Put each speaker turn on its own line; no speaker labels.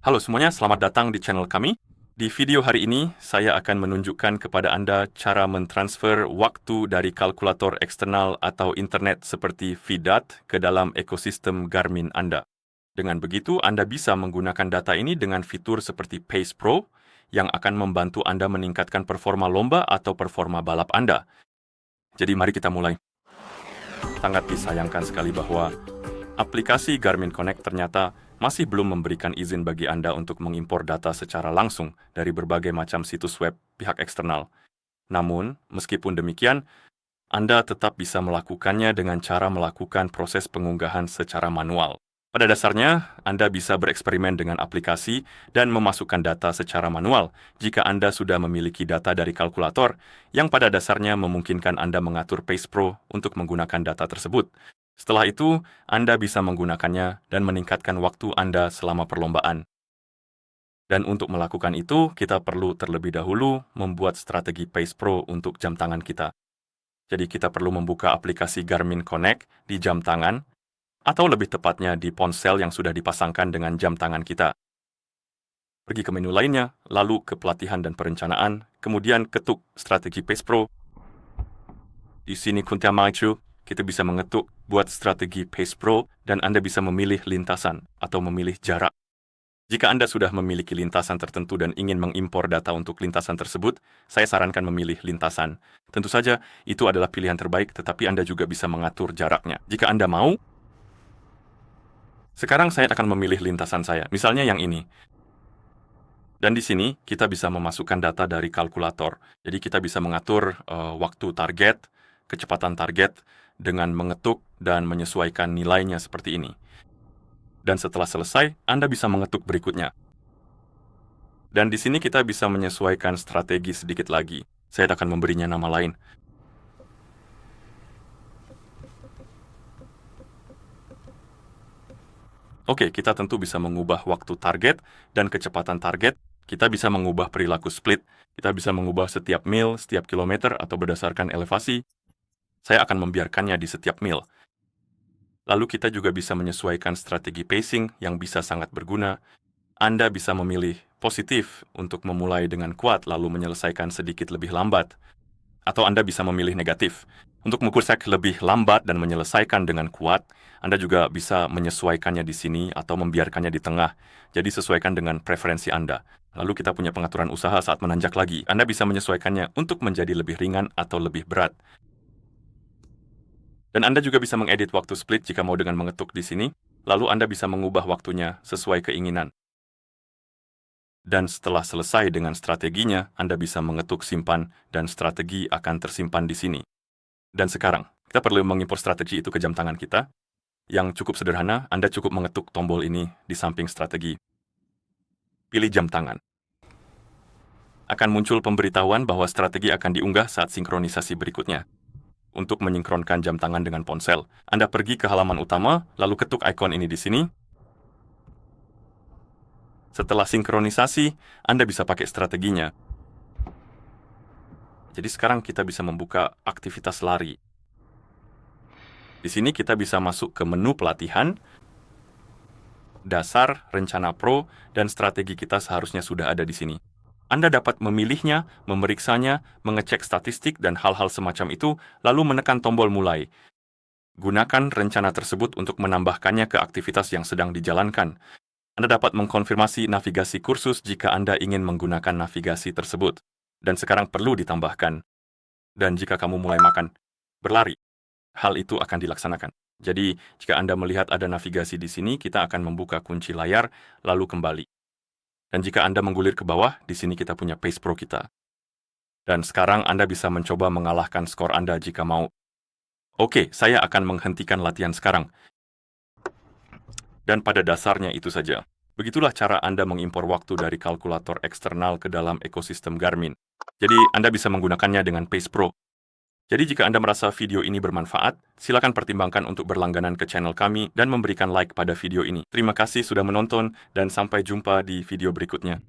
Halo semuanya, selamat datang di channel kami. Di video hari ini, saya akan menunjukkan kepada Anda cara mentransfer waktu dari kalkulator eksternal atau internet seperti VDAT ke dalam ekosistem Garmin Anda. Dengan begitu, Anda bisa menggunakan data ini dengan fitur seperti Pace Pro yang akan membantu Anda meningkatkan performa lomba atau performa balap Anda. Jadi mari kita mulai. Sangat disayangkan sekali bahwa aplikasi Garmin Connect ternyata masih belum memberikan izin bagi Anda untuk mengimpor data secara langsung dari berbagai macam situs web pihak eksternal. Namun, meskipun demikian, Anda tetap bisa melakukannya dengan cara melakukan proses pengunggahan secara manual. Pada dasarnya, Anda bisa bereksperimen dengan aplikasi dan memasukkan data secara manual jika Anda sudah memiliki data dari kalkulator yang pada dasarnya memungkinkan Anda mengatur Pace Pro untuk menggunakan data tersebut. Setelah itu, Anda bisa menggunakannya dan meningkatkan waktu Anda selama perlombaan. Dan untuk melakukan itu, kita perlu terlebih dahulu membuat strategi Pace Pro untuk jam tangan kita. Jadi kita perlu membuka aplikasi Garmin Connect di jam tangan, atau lebih tepatnya di ponsel yang sudah dipasangkan dengan jam tangan kita. Pergi ke menu lainnya, lalu ke pelatihan dan perencanaan, kemudian ketuk strategi Pace Pro. Di sini kunci maju, kita bisa mengetuk buat strategi Pace Pro dan Anda bisa memilih lintasan atau memilih jarak. Jika Anda sudah memiliki lintasan tertentu dan ingin mengimpor data untuk lintasan tersebut, saya sarankan memilih lintasan. Tentu saja, itu adalah pilihan terbaik, tetapi Anda juga bisa mengatur jaraknya. Jika Anda mau, sekarang saya akan memilih lintasan saya, misalnya yang ini. Dan di sini, kita bisa memasukkan data dari kalkulator. Jadi kita bisa mengatur waktu target, kecepatan target, dengan mengetuk dan menyesuaikan nilainya seperti ini. Dan setelah selesai, Anda bisa mengetuk berikutnya. Dan di sini kita bisa menyesuaikan strategi sedikit lagi. Saya akan memberinya nama lain. Oke, kita tentu bisa mengubah waktu target dan kecepatan target. Kita bisa mengubah perilaku split. Kita bisa mengubah setiap mil, setiap kilometer, atau berdasarkan elevasi. Saya akan membiarkannya di setiap mil. Lalu kita juga bisa menyesuaikan strategi pacing yang bisa sangat berguna. Anda bisa memilih positif untuk memulai dengan kuat lalu menyelesaikan sedikit lebih lambat. Atau Anda bisa memilih negatif. Untuk mengukur lebih lambat dan menyelesaikan dengan kuat, Anda juga bisa menyesuaikannya di sini atau membiarkannya di tengah. Jadi sesuaikan dengan preferensi Anda. Lalu kita punya pengaturan usaha saat menanjak lagi. Anda bisa menyesuaikannya untuk menjadi lebih ringan atau lebih berat. Dan Anda juga bisa mengedit waktu split jika mau dengan mengetuk di sini, lalu Anda bisa mengubah waktunya sesuai keinginan. Dan setelah selesai dengan strateginya, Anda bisa mengetuk simpan dan strategi akan tersimpan di sini. Dan sekarang, kita perlu mengimpor strategi itu ke jam tangan kita. Yang cukup sederhana, Anda cukup mengetuk tombol ini di samping strategi. Pilih jam tangan. Akan muncul pemberitahuan bahwa strategi akan diunggah saat sinkronisasi berikutnya. Untuk menyinkronkan jam tangan dengan ponsel, Anda pergi ke halaman utama, lalu ketuk ikon ini di sini. Setelah sinkronisasi, Anda bisa pakai strateginya. Jadi sekarang kita bisa membuka aktivitas lari. Di sini kita bisa masuk ke menu pelatihan, dasar, rencana pro, dan strategi kita seharusnya sudah ada di sini. Anda dapat memilihnya, memeriksanya, mengecek statistik, dan hal-hal semacam itu, lalu menekan tombol mulai. Gunakan rencana tersebut untuk menambahkannya ke aktivitas yang sedang dijalankan. Anda dapat mengkonfirmasi navigasi kursus jika Anda ingin menggunakan navigasi tersebut. Dan sekarang perlu ditambahkan. Dan jika kamu mulai makan, berlari, hal itu akan dilaksanakan. Jadi, jika Anda melihat ada navigasi di sini, kita akan membuka kunci layar, lalu kembali. Dan jika Anda menggulir ke bawah, di sini kita punya Pace Pro kita. Dan sekarang Anda bisa mencoba mengalahkan skor Anda jika mau. Oke, saya akan menghentikan latihan sekarang. Dan pada dasarnya itu saja. Begitulah cara Anda mengimpor waktu dari kalkulator eksternal ke dalam ekosistem Garmin. Jadi, Anda bisa menggunakannya dengan Pace Pro. Jadi jika Anda merasa video ini bermanfaat, silakan pertimbangkan untuk berlangganan ke channel kami dan memberikan like pada video ini. Terima kasih sudah menonton dan sampai jumpa di video berikutnya.